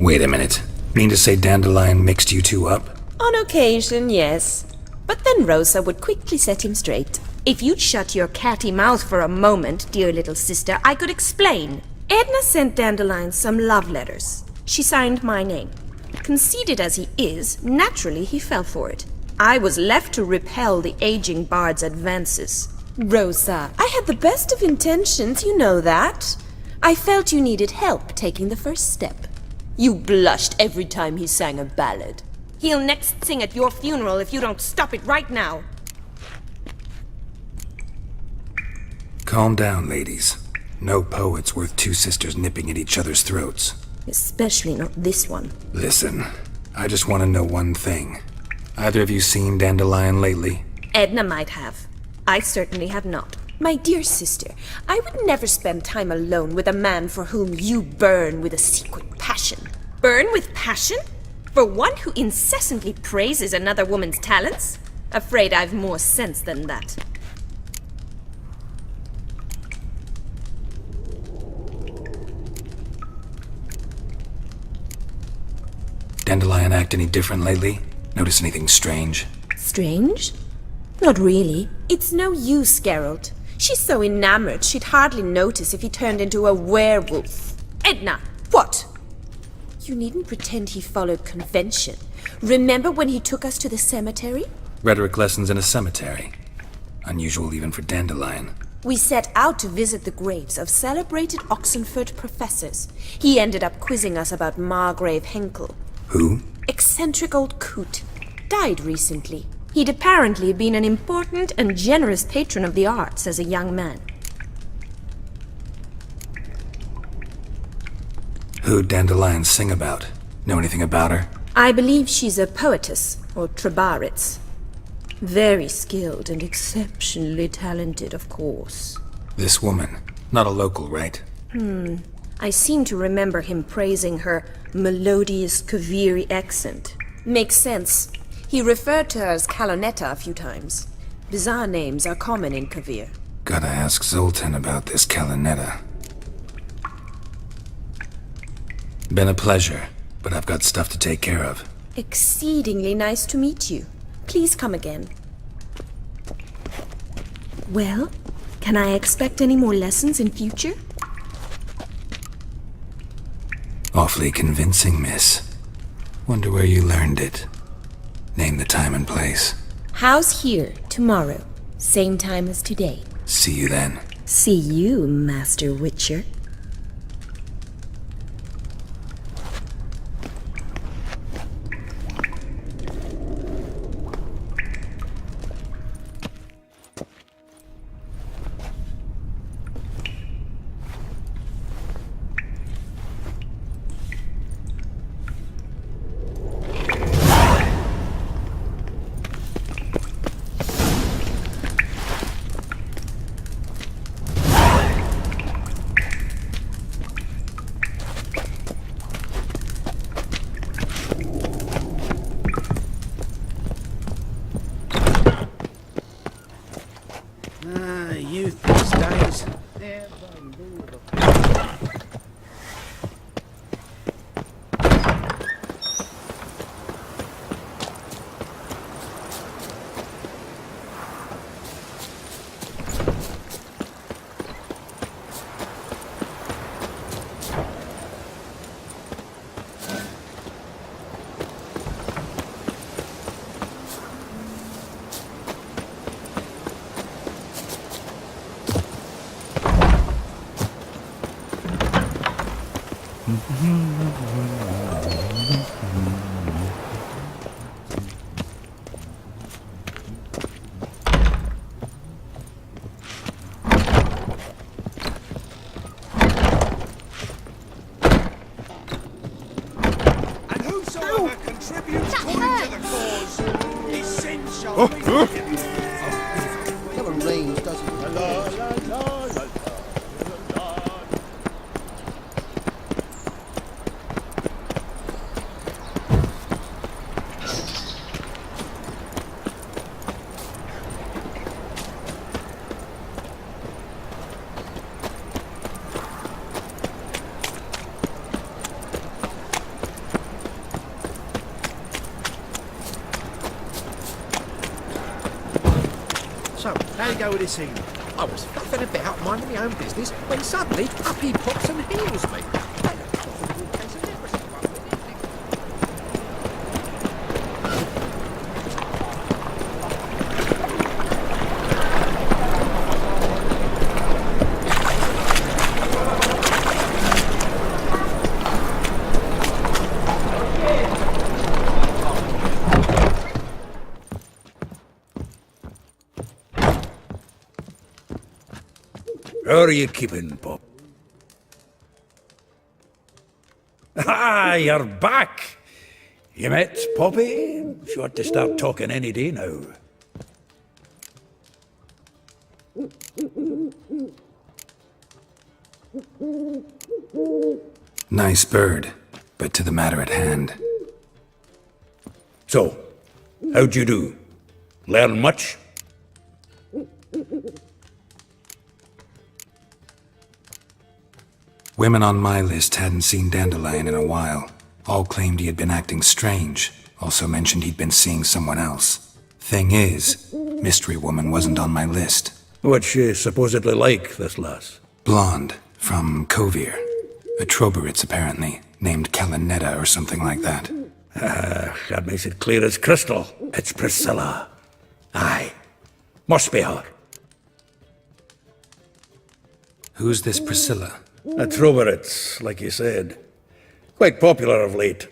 Wait a minute. Mean to say Dandelion mixed you two up? On occasion, yes. But then Rosa would quickly set him straight. If you'd shut your catty mouth for a moment, dear little sister, I could explain. Edna sent Dandelion some love letters. She signed my name. Conceited as he is, naturally he fell for it. I was left to repel the aging bard's advances. Rosa, I had the best of intentions, you know that. I felt you needed help taking the first step. You blushed every time he sang a ballad. He'll next sing at your funeral if you don't stop it right now. Calm down, ladies. No poet's worth two sisters nipping at each other's throats. Especially not this one. Listen, I just want to know one thing. Either of you seen Dandelion lately? Edna might have. I certainly have not. My dear sister, I would never spend time alone with a man for whom you burn with a secret passion. Burn with passion? For one who incessantly praises another woman's talents? Afraid I've more sense than that. Dandelion act any different lately? Notice anything strange? Strange? Not really. It's no use, Geralt. She's so enamored she'd hardly notice if he turned into a werewolf. Edna! What? You needn't pretend he followed convention. Remember when he took us to the cemetery? Rhetoric lessons in a cemetery. Unusual even for Dandelion. We set out to visit the graves of celebrated Oxenford professors. He ended up quizzing us about Margrave Henkel. Who? Eccentric old coot. Died recently. He'd apparently been an important and generous patron of the arts as a young man. Who'd Dandelion sing about? Know anything about her? I believe she's a poetess, or trabaritz. Very skilled and exceptionally talented, of course. This woman. Not a local, right? I seem to remember him praising her melodious Kaviri accent. Makes sense. He referred to her as Calonetta a few times. Bizarre names are common in Kavir. Gotta ask Zoltan about this Calonetta. Been a pleasure, but I've got stuff to take care of. Exceedingly nice to meet you. Please come again. Well, can I expect any more lessons in future? Awfully convincing, miss. Wonder where you learned it. Name the time and place. House here, tomorrow. Same time as today. See you then. See you, Master Witcher. Youth these days. Never rains, does it? go with this evening? I was faffing about, minding my own business, when suddenly up he pops and heals me. How are you keeping, Pop? Ah, you're back! You met Poppy? She ought to start talking any day now. Nice bird, but to the matter at hand. So, how'd you do? Learn much? Women on my list hadn't seen Dandelion in a while. All claimed he had been acting strange. Also mentioned he'd been seeing someone else. Thing is, Mystery Woman wasn't on my list. What's she supposedly like, this lass? Blonde, from Kovir. A Troberitz, apparently, named Kalinetta or something like that. That makes it clear as crystal. It's Priscilla. Aye. Must be her. Who's this Priscilla? A Troberitz, like you said. Quite popular of late.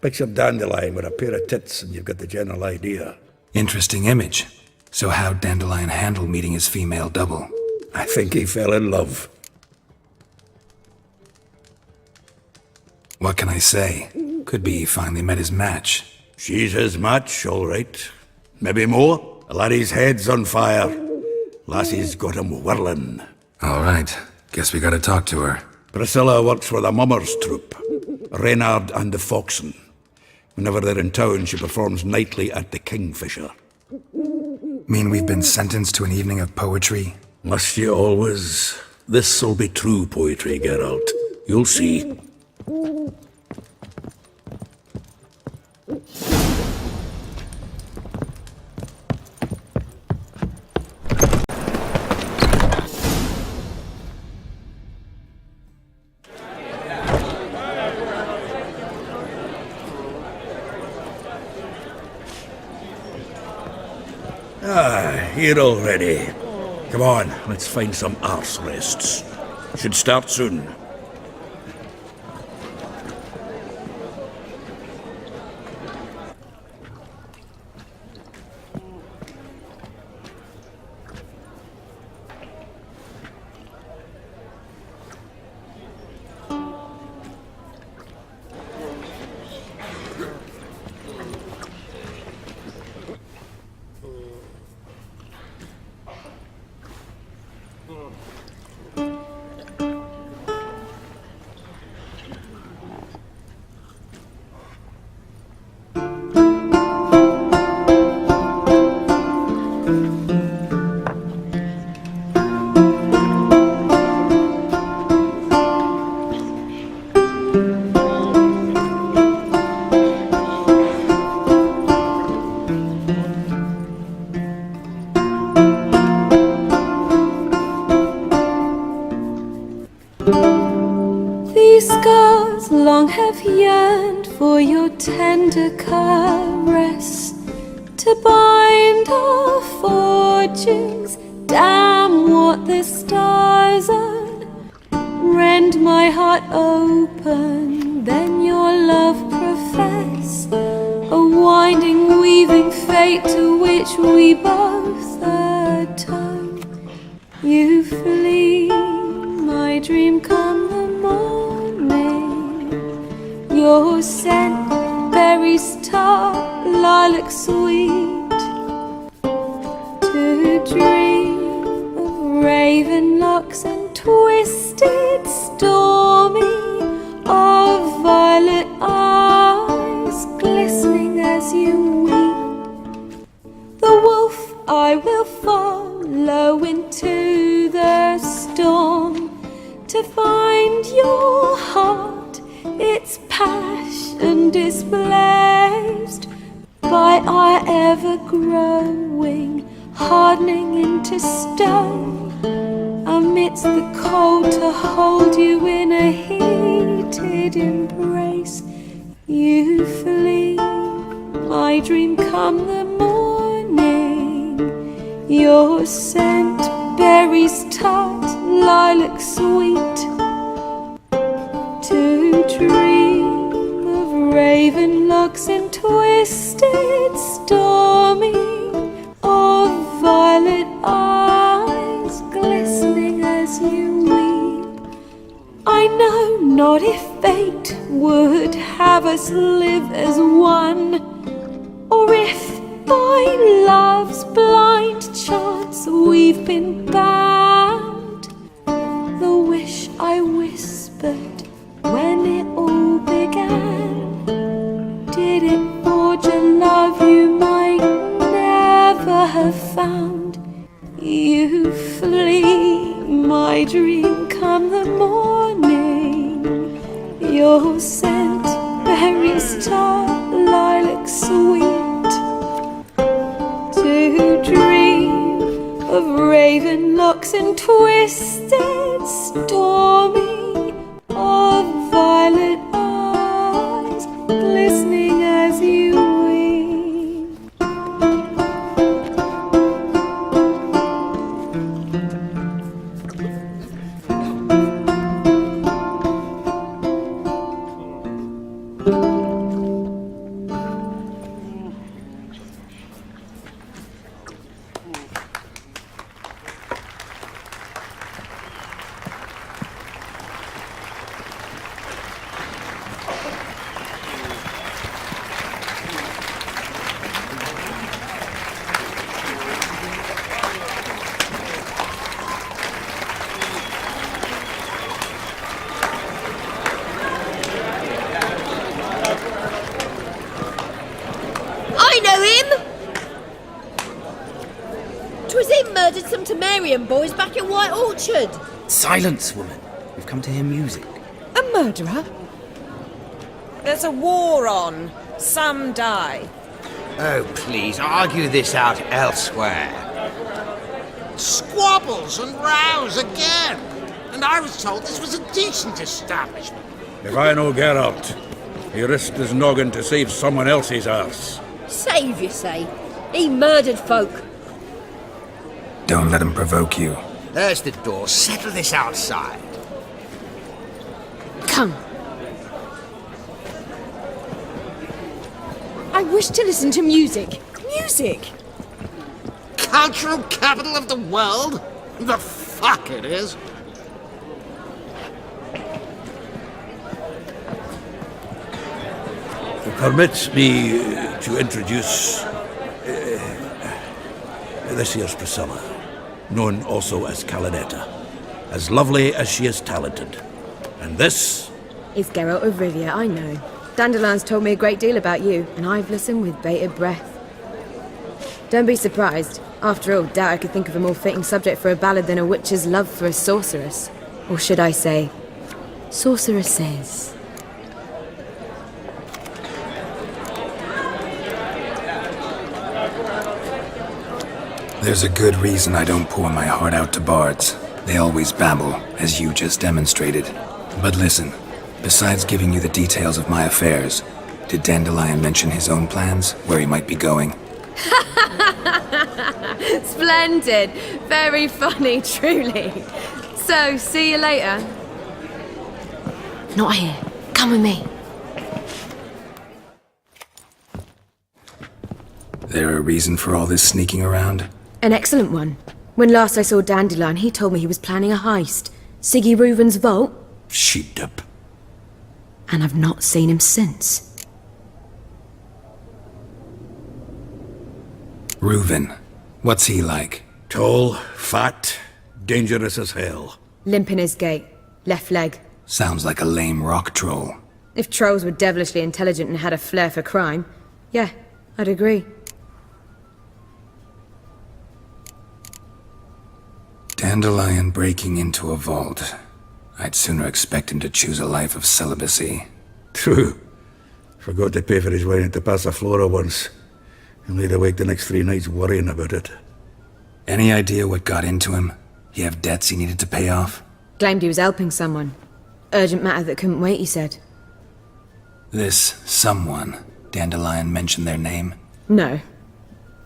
Picture Dandelion with a pair of tits and you've got the general idea. Interesting image. So how'd Dandelion handle meeting his female double? I think he fell in love. What can I say? Could be he finally met his match. She's his match, all right. Maybe more. The laddie's head's on fire. Lassie's got him whirling. All right. Guess we gotta talk to her. Priscilla works for the Mummers troupe. Reynard and the Foxen. Whenever they're in town, she performs nightly at the Kingfisher. Mean we've been sentenced to an evening of poetry? Must you always? This'll be true poetry, Geralt. You'll see. Here already. Come on, let's find some arse rests. Should start soon. These scars long have yearned for your tender caress, to bind our fortunes. Damn what the stars are. Rend my heart open, then your love profess, a winding, weaving fate to which we both atone. You flee, my dream come the morning. Your scent, berries tart, lilac sweet, to dream of raven locks and twisted, stormy, of violet eyes glistening as you weep. The wolf I will follow into the storm, to find your heart, its passion displaced by our ever-growing hardening into stone, amidst the cold to hold you in a heated embrace. You flee, my dream come the morning, your scent, berries tart, lilac sweet, to dream of raven locks and twisted stormy, of violet eyes glistening as you weep. I know not if fate would have us live as one, or if by love's blind chance we've been bound. The wish I whispered when it all began, did it forge a love you might never have found? You flee, my dream come the morning, your scent, berries tart, lilac sweet, to dream of raven locks and twisted stormy, of violet eyes glistening as you weep. I know him! 'Twas him murdered some Temerian boys back in White Orchard. Silence, woman. We've come to hear music. A murderer? There's a war on. Some die. Oh, please, argue this out elsewhere. Squabbles and rows again. And I was told this was a decent establishment. If I know Geralt, he risked his noggin to save someone else's arse. Save, you say? He murdered folk. Don't let him provoke you. There's the door. Settle this outside. Come. I wish to listen to music. Music! Cultural capital of the world? The fuck it is. Permit me to introduce this here's Priscilla, known also as Calinetta, as lovely as she is talented. And this It's Geralt of Rivia, I know. Dandelion's told me a great deal about you, and I've listened with bated breath. Don't be surprised. After all, doubt I could think of a more fitting subject for a ballad than a witch's love for a sorceress. Or should I say, sorceresses. There's a good reason I don't pour my heart out to bards. They always babble, as you just demonstrated. But listen, besides giving you the details of my affairs, did Dandelion mention his own plans, where he might be going? Splendid! Very funny, truly. So, see you later. Not here. Come with me. There a reason for all this sneaking around? An excellent one. When last I saw Dandelion, he told me he was planning a heist. Siggy Reuven's vault. sheep-dip. And I've not seen him since. Reuven. What's he like? Tall, fat, dangerous as hell. Limp in his gait. Left leg. Sounds like a lame rock troll. If trolls were devilishly intelligent and had a flair for crime, yeah, I'd agree. Dandelion breaking into a vault. I'd sooner expect him to choose a life of celibacy. True. Forgot to pay for his wine at the Passaflora once. And laid awake the next 3 nights worrying about it. Any idea what got into him? He have debts he needed to pay off? Claimed he was helping someone. Urgent matter that couldn't wait, he said. This someone, Dandelion mentioned their name? No.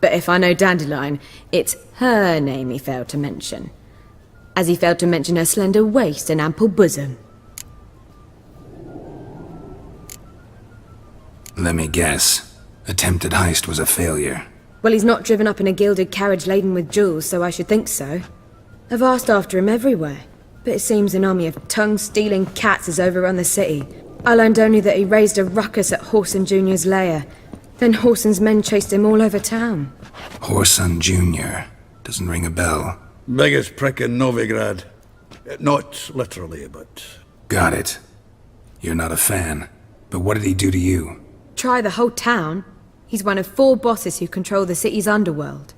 But if I know Dandelion, it's her name he failed to mention. As he failed to mention her slender waist and ample bosom. Let me guess. Attempted heist was a failure. Well, he's not driven up in a gilded carriage laden with jewels, so I should think so. I've asked after him everywhere, but it seems an army of tongue-stealing cats has overrun the city. I learned only that he raised a ruckus at Whoreson Jr.'s lair. Then Whoreson's men chased him all over town. Whoreson Jr. Doesn't ring a bell. Biggest prick in Novigard. Not literally, but... Got it. You're not a fan. But what did he do to you? Try the whole town. He's one of 4 bosses who control the city's underworld.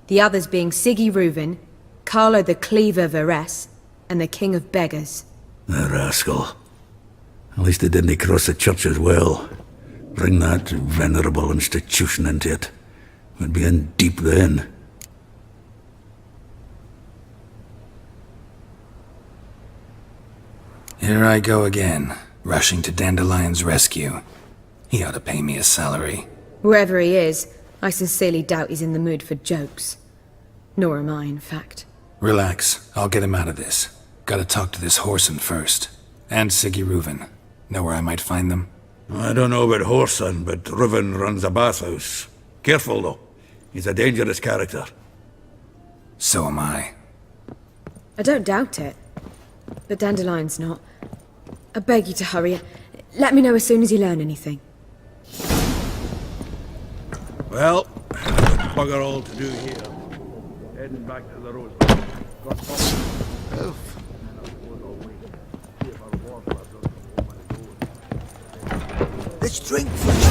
The others being Siggy Reuven, Carlo the Cleaver Varese, and the King of Beggars. The rascal. At least he didn't cross the church as well. Bring that venerable institution into it. We'd be in deep then. Here I go again, rushing to Dandelion's rescue. He ought to pay me a salary. Whoever he is, I sincerely doubt he's in the mood for jokes. Nor am I, in fact. Relax, I'll get him out of this. Gotta talk to this Whoreson first. And Siggy Reuven. Know where I might find them? I don't know about Whoreson, but Reuven runs a bathhouse. Careful, though. He's a dangerous character. So am I. I don't doubt it. But Dandelion's not. I beg you to hurry. Let me know as soon as you learn anything. Well, bugger all to do here. Heading back to the Rose. Let's drink first.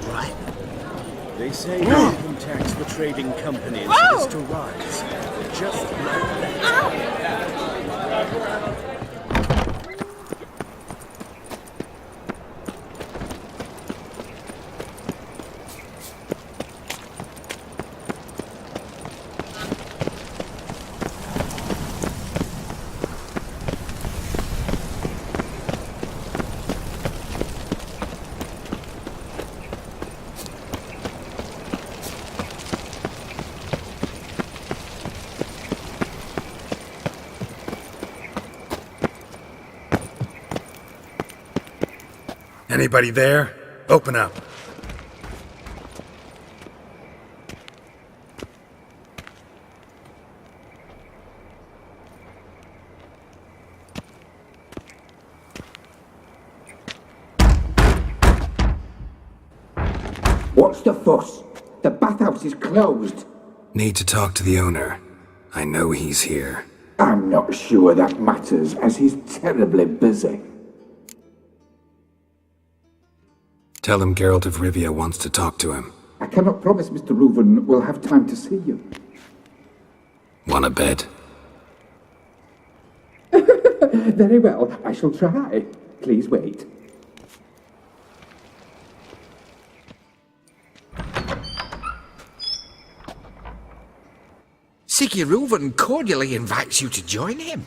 Right. They say the income tax for trading companies is to rise. Just like that. Anybody there? Open up. What's the fuss? The bathhouse is closed. Need to talk to the owner. I know he's here. I'm not sure that matters, as he's terribly busy. Tell him Geralt of Rivia wants to talk to him. I cannot promise Mr. Reuven will have time to see you. Wanna bet? Very well, I shall try. Please wait. Siggy Reuven cordially invites you to join him.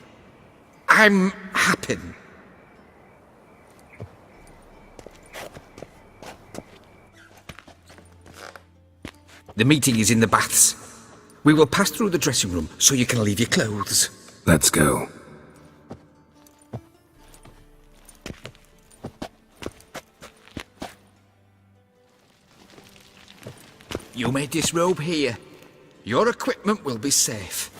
I'm happy. The meeting is in the baths. We will pass through the dressing room so you can leave your clothes. Let's go. You may disrobe here. Your equipment will be safe.